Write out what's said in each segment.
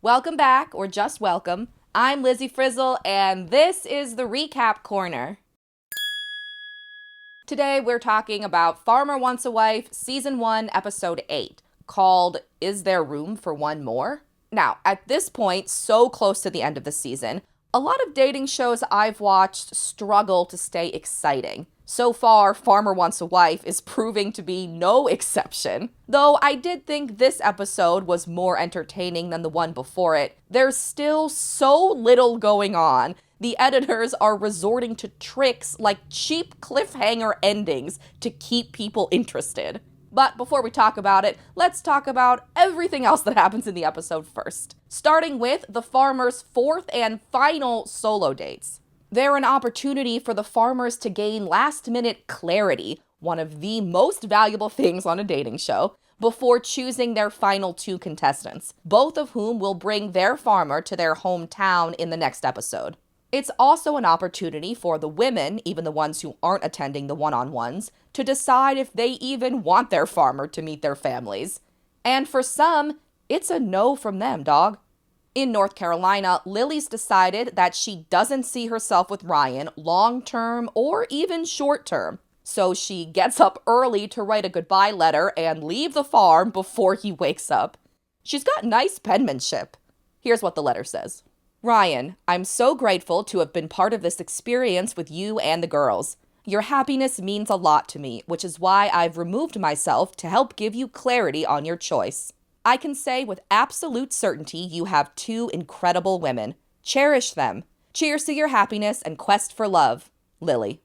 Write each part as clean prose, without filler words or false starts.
Welcome back, or just welcome. I'm Lizzie Frizzle, and this is the Recap Corner. Today we're talking about Farmer Wants a Wife, Season 1, Episode 8, called Is There Room for One More? Now, at this point, so close to the end of the season, a lot of dating shows I've watched struggle to stay exciting. So far, Farmer Wants a Wife is proving to be no exception. Though I did think this episode was more entertaining than the one before it, there's still so little going on. The editors are resorting to tricks like cheap cliffhanger endings to keep people interested. But before we talk about it, let's talk about everything else that happens in the episode first. Starting with the farmers' fourth and final solo dates. They're an opportunity for the farmers to gain last-minute clarity, one of the most valuable things on a dating show, before choosing their final two contestants, both of whom will bring their farmer to their hometown in the next episode. It's also an opportunity for the women, even the ones who aren't attending the one-on-ones, to decide if they even want their farmer to meet their families. And for some, it's a no from them, dog. In North Carolina, Lily's decided that she doesn't see herself with Ryan long-term or even short-term. So she gets up early to write a goodbye letter and leave the farm before he wakes up. She's got nice penmanship. Here's what the letter says. Ryan, I'm so grateful to have been part of this experience with you and the girls. Your happiness means a lot to me, which is why I've removed myself to help give you clarity on your choice. I can say with absolute certainty you have two incredible women. Cherish them. Cheers to your happiness and quest for love. Lily.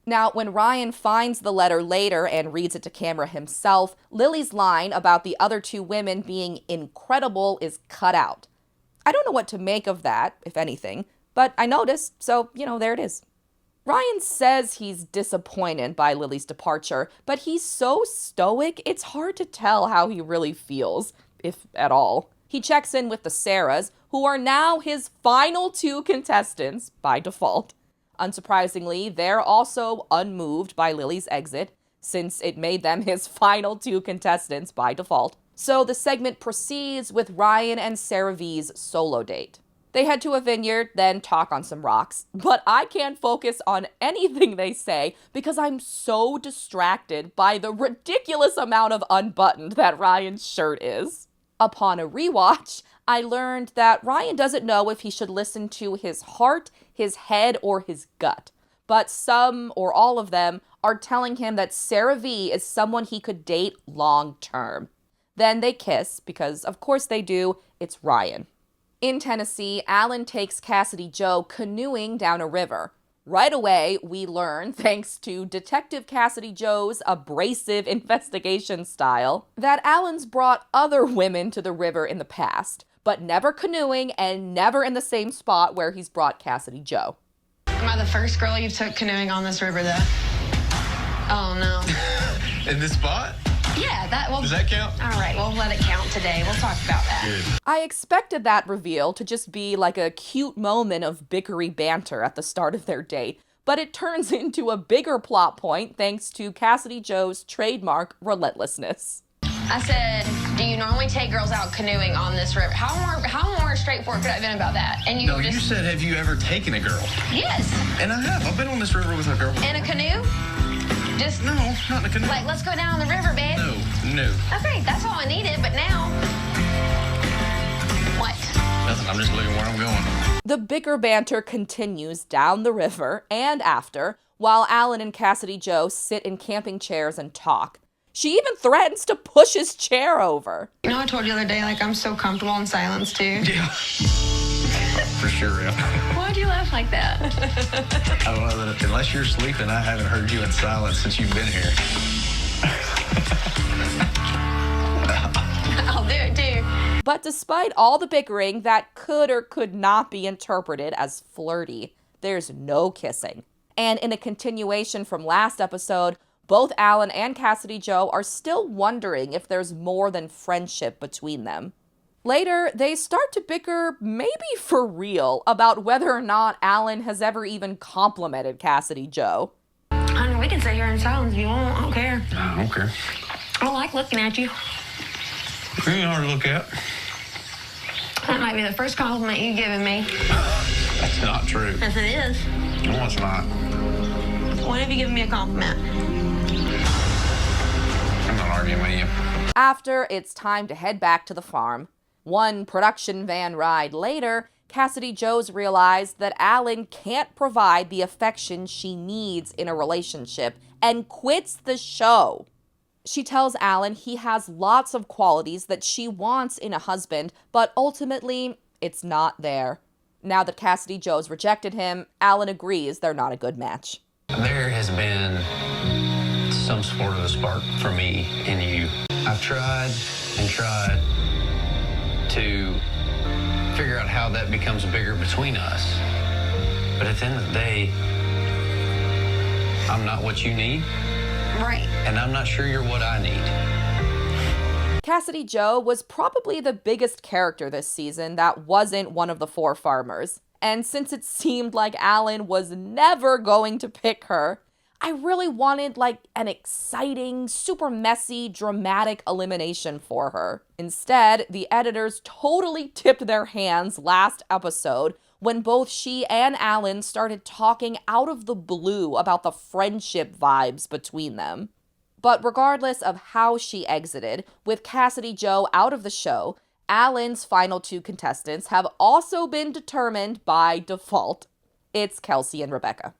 Now, when Ryan finds the letter later and reads it to camera himself, Lily's line about the other two women being incredible is cut out. I don't know what to make of that, if anything, but I noticed, so, there it is. Ryan says he's disappointed by Lily's departure, but he's so stoic, it's hard to tell how he really feels, if at all. He checks in with the Sarahs, who are now his final two contestants by default. Unsurprisingly, they're also unmoved by Lily's exit, since it made them his final two contestants by default. So the segment proceeds with Ryan and Sarah V's solo date. They head to a vineyard, then talk on some rocks. But I can't focus on anything they say because I'm so distracted by the ridiculous amount of unbuttoned that Ryan's shirt is. Upon a rewatch, I learned that Ryan doesn't know if he should listen to his heart, his head, or his gut. But some, or all of them, are telling him that Sarah V is someone he could date long term. Then they kiss, because of course they do, it's Ryan. In Tennessee, Alan takes Cassidy Joe canoeing down a river. Right away, we learn, thanks to Detective Cassidy Joe's abrasive investigation style, that Alan's brought other women to the river in the past, but never canoeing and never in the same spot where he's brought Cassidy Joe. Am I the first girl you took canoeing on this river, though? Oh, no. In this spot? Yeah, Does that count? All right, we'll let it count today. We'll talk about that. Good. I expected that reveal to just be like a cute moment of bickery banter at the start of their date, but it turns into a bigger plot point thanks to Cassidy Joe's trademark relentlessness. I said, do you normally take girls out canoeing on this river? How more straightforward could I have been about that? And No, you said, have you ever taken a girl? Yes. And I have. I've been on this river with a girl. In a canoe? Just, No, not in a canoe. like, let's go down the river, babe. No. Okay, that's all I needed, but now... What? Nothing. I'm just looking where I'm going. The bicker banter continues down the river and after, while Alan and Cassidy Joe sit in camping chairs and talk. She even threatens to push his chair over. You know, I told you the other day, like, I'm so comfortable in silence, too. Yeah. For sure, yeah. Why'd you laugh like that? I don't know that unless you're sleeping, I haven't heard you in silence since you've been here. I'll do it, too. But despite all the bickering that could or could not be interpreted as flirty, there's no kissing. And in a continuation from last episode, both Alan and Cassidy Joe are still wondering if there's more than friendship between them. Later, they start to bicker, maybe for real, about whether or not Alan has ever even complimented Cassidy Joe. I mean, we can sit here in silence if you want. I don't care. I don't care. I don't like looking at you. Pretty hard to look at. That might be the first compliment you've given me. That's not true. Yes, it is. No, it's not. When have you given me a compliment? I'm not arguing with you. After it's time to head back to the farm, one production van ride later, Cassidy Joes realized that Alan can't provide the affection she needs in a relationship and quits the show. She tells Alan he has lots of qualities that she wants in a husband, but ultimately, it's not there. Now that Cassidy Joes rejected him, Alan agrees they're not a good match. There has been some sort of a spark for me in you. I've tried and tried to figure out how that becomes bigger between us. But at the end of the day, I'm not what you need. Right. And I'm not sure you're what I need. Cassidy Joe was probably the biggest character this season that wasn't one of the four farmers. And since it seemed like Alan was never going to pick her, I really wanted an exciting, super messy, dramatic elimination for her. Instead, the editors totally tipped their hands last episode when both she and Alan started talking out of the blue about the friendship vibes between them. But regardless of how she exited, with Cassidy Joe out of the show, Alan's final two contestants have also been determined by default. It's Kelsey and Rebecca.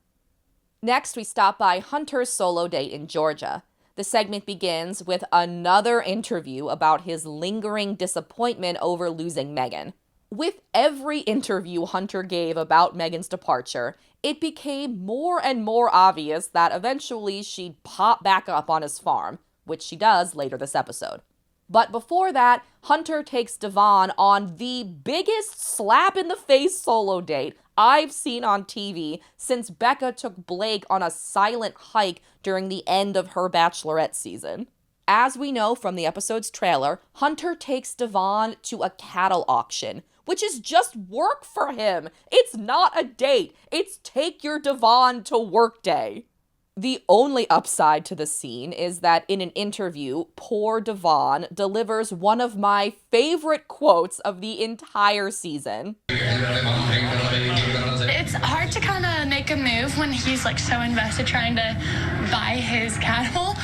Next, we stop by Hunter's solo date in Georgia. The segment begins with another interview about his lingering disappointment over losing Megan. With every interview Hunter gave about Megan's departure, it became more and more obvious that eventually she'd pop back up on his farm, which she does later this episode. But before that, Hunter takes Devon on the biggest slap-in-the-face solo date I've seen on TV since Becca took Blake on a silent hike during the end of her Bachelorette season. As we know from the episode's trailer, Hunter takes Devon to a cattle auction, which is just work for him. It's not a date. It's take your Devon to work day. The only upside to the scene is that in an interview, poor Devon delivers one of my favorite quotes of the entire season. It's hard to kind of make a move when he's so invested trying to buy his cattle.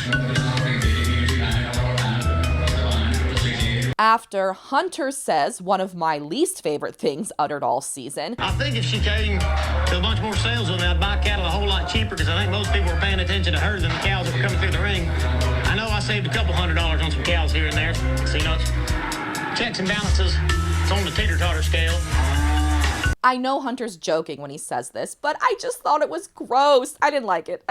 After Hunter says one of my least favorite things uttered all season. I think if she came to a bunch more sales with me, I'd buy cattle a whole lot cheaper because I think most people were paying attention to her than the cows that were coming through the ring. I know I saved a couple $100 on some cows here and there. So, checks and balances. It's on the teeter-totter scale. I know Hunter's joking when he says this, but I just thought it was gross. I didn't like it.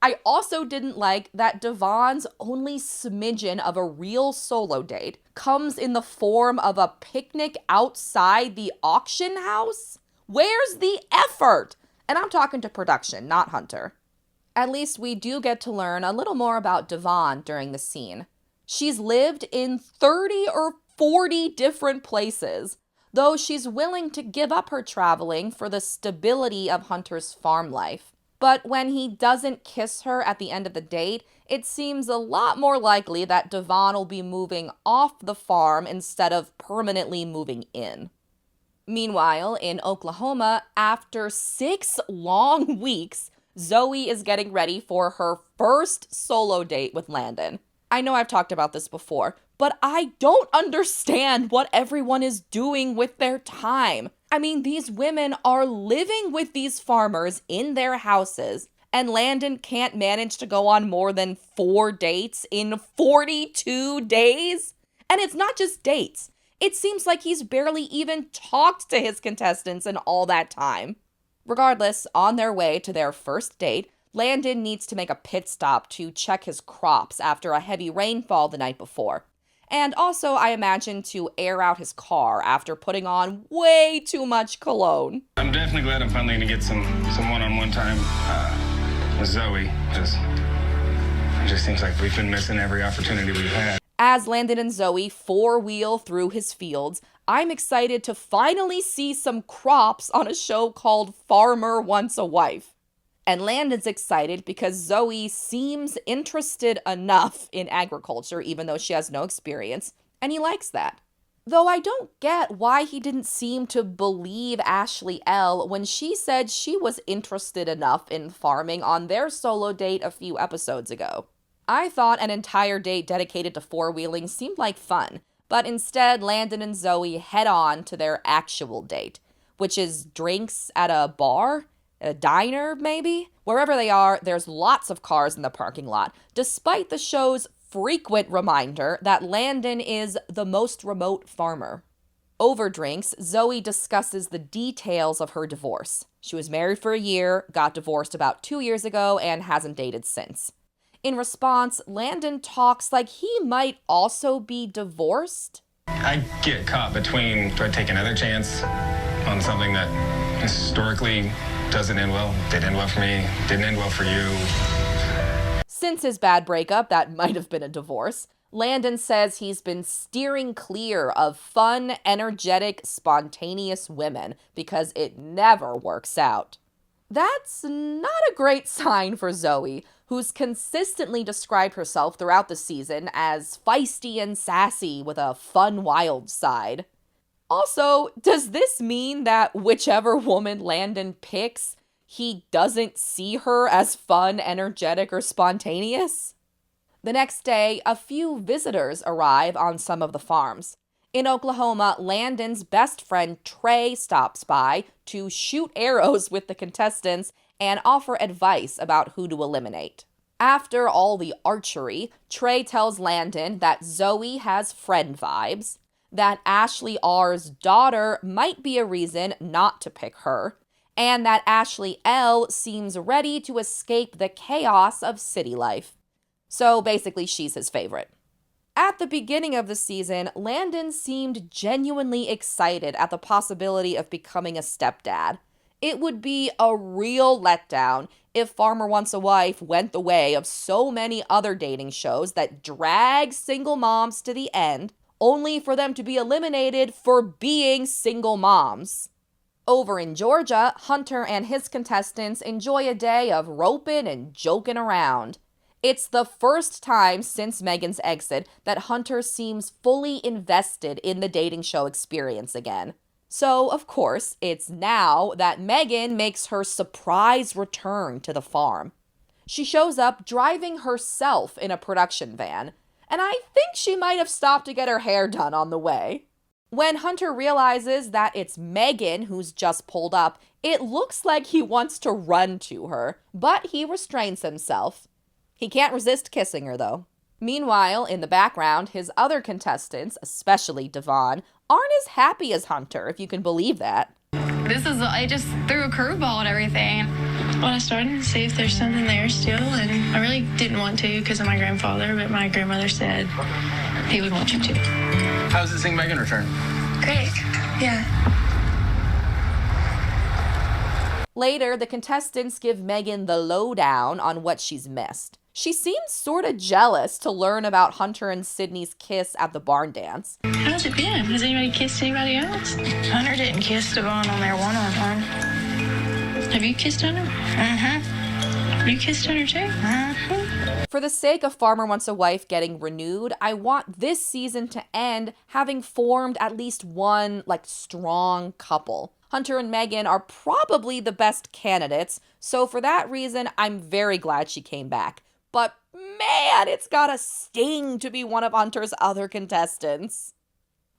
I also didn't like that Devon's only smidgen of a real solo date comes in the form of a picnic outside the auction house. Where's the effort? And I'm talking to production, not Hunter. At least we do get to learn a little more about Devon during the scene. She's lived in 30 or 40 different places, though she's willing to give up her traveling for the stability of Hunter's farm life. But when he doesn't kiss her at the end of the date, it seems a lot more likely that Devon will be moving off the farm instead of permanently moving in. Meanwhile, in Oklahoma, after 6 long weeks, Zoe is getting ready for her first solo date with Landon. I know I've talked about this before, but I don't understand what everyone is doing with their time. I mean, these women are living with these farmers in their houses, and Landon can't manage to go on more than 4 dates in 42 days? And it's not just dates. It seems like he's barely even talked to his contestants in all that time. Regardless, on their way to their first date, Landon needs to make a pit stop to check his crops after a heavy rainfall the night before. And also, I imagine, to air out his car after putting on way too much cologne. I'm definitely glad I'm finally going to get some one-on-one time with Zoe, because it just seems like we've been missing every opportunity we've had. As Landon and Zoe four-wheel through his fields, I'm excited to finally see some crops on a show called Farmer Wants a Wife. And Landon's excited because Zoe seems interested enough in agriculture, even though she has no experience, and he likes that. Though I don't get why he didn't seem to believe Ashley L. when she said she was interested enough in farming on their solo date a few episodes ago. I thought an entire date dedicated to four-wheeling seemed like fun, but instead Landon and Zoe head on to their actual date, which is drinks at a bar? A diner, maybe? Wherever they are, there's lots of cars in the parking lot, despite the show's frequent reminder that Landon is the most remote farmer. Over drinks, Zoe discusses the details of her divorce. She was married for a year, got divorced about 2 years ago, and hasn't dated since. In response, Landon talks like he might also be divorced. I get caught between, do I take another chance on something that historically doesn't end well? Did end well for me, didn't end well for you. Since his bad breakup, that might have been a divorce, Landon says he's been steering clear of fun, energetic, spontaneous women because it never works out. That's not a great sign for Zoe, who's consistently described herself throughout the season as feisty and sassy with a fun, wild side. Also, does this mean that whichever woman Landon picks, he doesn't see her as fun, energetic, or spontaneous? The next day, a few visitors arrive on some of the farms. In Oklahoma, Landon's best friend Trey stops by to shoot arrows with the contestants and offer advice about who to eliminate. After all the archery, Trey tells Landon that Zoe has friend vibes, that Ashley R's daughter might be a reason not to pick her, and that Ashley L seems ready to escape the chaos of city life. So basically, she's his favorite. At the beginning of the season, Landon seemed genuinely excited at the possibility of becoming a stepdad. It would be a real letdown if Farmer Wants a Wife went the way of so many other dating shows that drag single moms to the end, only for them to be eliminated for being single moms. Over in Georgia, Hunter and his contestants enjoy a day of roping and joking around. It's the first time since Megan's exit that Hunter seems fully invested in the dating show experience again. So, of course, it's now that Megan makes her surprise return to the farm. She shows up driving herself in a production van, and I think she might have stopped to get her hair done on the way. When Hunter realizes that it's Megan who's just pulled up, it looks like he wants to run to her, but he restrains himself. He can't resist kissing her, though. Meanwhile, in the background, his other contestants, especially Devon, aren't as happy as Hunter, if you can believe that. I just threw a curveball at everything. Well, I started to see if there's something there still, and I really didn't want to because of my grandfather, but my grandmother said he would want you to. How does it seeing Megan return? Great. Yeah. Later, the contestants give Megan the lowdown on what she's missed. She seems sorta jealous to learn about Hunter and Sydney's kiss at the barn dance. How's it been? Has anybody kissed anybody else? Hunter didn't kiss Devon on their one-on-one. Have you kissed Hunter? Mm-hmm. You kissed Hunter too? Mm-hmm. For the sake of Farmer Wants a Wife getting renewed, I want this season to end having formed at least one, strong couple. Hunter and Megan are probably the best candidates, so for that reason, I'm very glad she came back. But man, it's gotta sting to be one of Hunter's other contestants.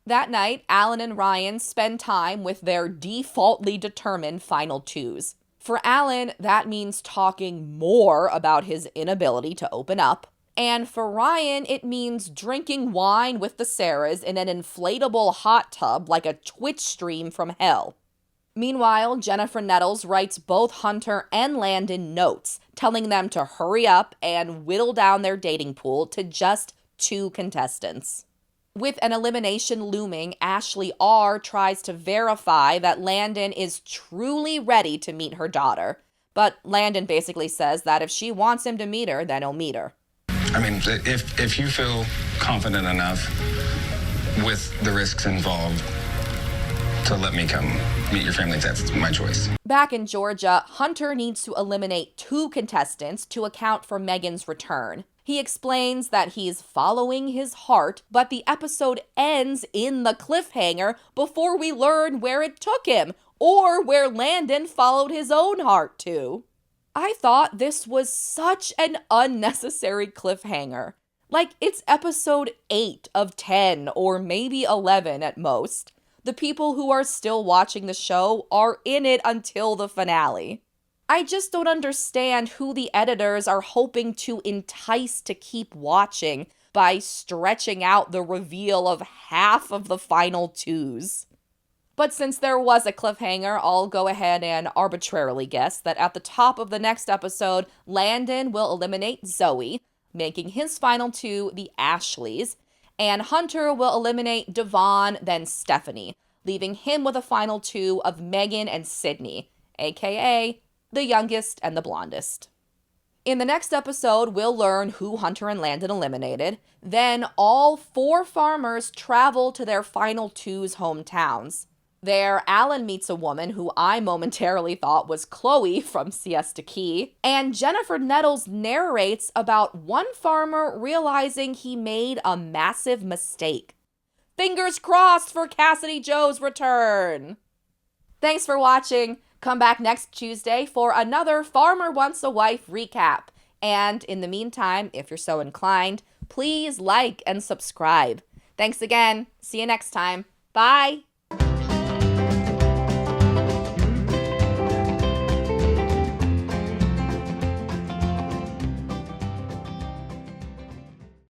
That night, Alan and Ryan spend time with their defaultly determined final twos. For Alan, that means talking more about his inability to open up. And for Ryan, it means drinking wine with the Sarahs in an inflatable hot tub like a Twitch stream from hell. Meanwhile, Jennifer Nettles writes both Hunter and Landon notes, telling them to hurry up and whittle down their dating pool to just 2 contestants. With an elimination looming, Ashley R tries to verify that Landon is truly ready to meet her daughter. But Landon basically says that if she wants him to meet her, then he'll meet her. I mean, if you feel confident enough with the risks involved to let me come meet your family, that's my choice. Back in Georgia, Hunter needs to eliminate 2 contestants to account for Megan's return. He explains that he's following his heart, but the episode ends in the cliffhanger before we learn where it took him, or where Landon followed his own heart to. I thought this was such an unnecessary cliffhanger. Like, it's episode 8 of 10, or maybe 11 at most. The people who are still watching the show are in it until the finale. I just don't understand who the editors are hoping to entice to keep watching by stretching out the reveal of half of the final 2s. But since there was a cliffhanger, I'll go ahead and arbitrarily guess that at the top of the next episode, Landon will eliminate Zoe, making his final 2 the Ashleys, and Hunter will eliminate Devon, then Stephanie, leaving him with a final 2 of Megan and Sydney, aka the youngest and the blondest. In the next episode, we'll learn who Hunter and Landon eliminated. Then all 4 farmers travel to their final 2's hometowns. There, Alan meets a woman who I momentarily thought was Chloe from Siesta Key, and Jennifer Nettles narrates about one farmer realizing he made a massive mistake. Fingers crossed for Cassidy Joe's return! Thanks for watching. Come back next Tuesday for another Farmer Wants a Wife recap. And in the meantime, if you're so inclined, please like and subscribe. Thanks again. See you next time. Bye!